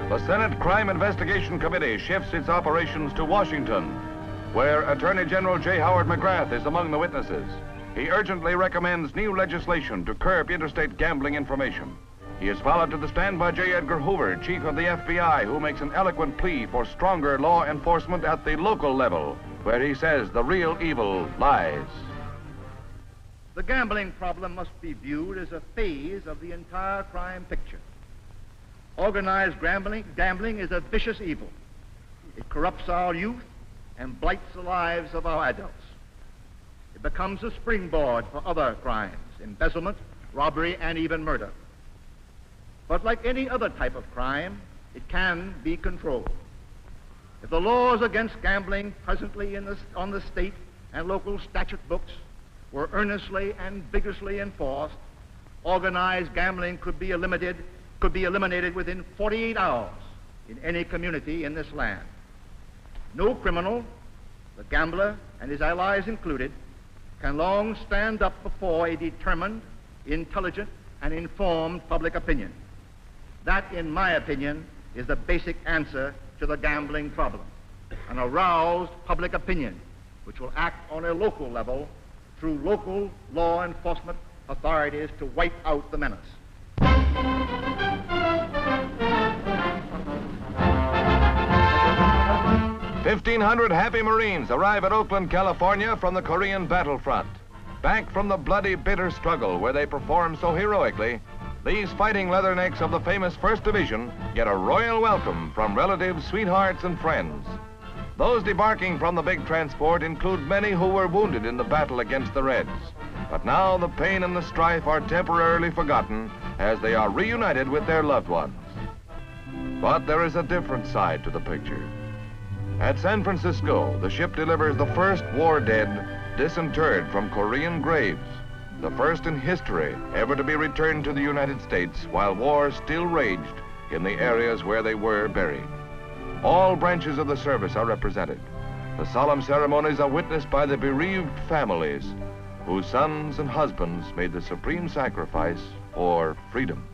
The Senate Crime Investigation Committee shifts its operations to Washington, where Attorney General J. Howard McGrath is among the witnesses. He urgently recommends new legislation to curb interstate gambling information. He is followed to the stand by J. Edgar Hoover, Chief of the FBI, who makes an eloquent plea for stronger law enforcement at the local level, where he says the real evil lies. The gambling problem must be viewed as a phase of the entire crime picture. Organized gambling is a vicious evil. It corrupts our youth and blights the lives of our adults. It becomes a springboard for other crimes, embezzlement, robbery, and even murder. But like any other type of crime, it can be controlled. If the laws against gambling presently on the state and local statute books were earnestly and vigorously enforced, organized gambling could be eliminated within 48 hours in any community in this land. No criminal, the gambler and his allies included, can long stand up before a determined, intelligent, and informed public opinion. That, in my opinion, is the basic answer to the gambling problem, an aroused public opinion which will act on a local level through local law enforcement authorities to wipe out the menace. 1,500 happy Marines arrive at Oakland, California from the Korean battlefront. Back from the bloody, bitter struggle where they performed so heroically, these fighting leathernecks of the famous 1st Division get a royal welcome from relatives, sweethearts, and friends. Those debarking from the big transport include many who were wounded in the battle against the Reds. But now the pain and the strife are temporarily forgotten as they are reunited with their loved ones. But there is a different side to the picture. At San Francisco, the ship delivers the first war dead disinterred from Korean graves, the first in history ever to be returned to the United States while war still raged in the areas where they were buried. All branches of the service are represented. The solemn ceremonies are witnessed by the bereaved families whose sons and husbands made the supreme sacrifice for freedom.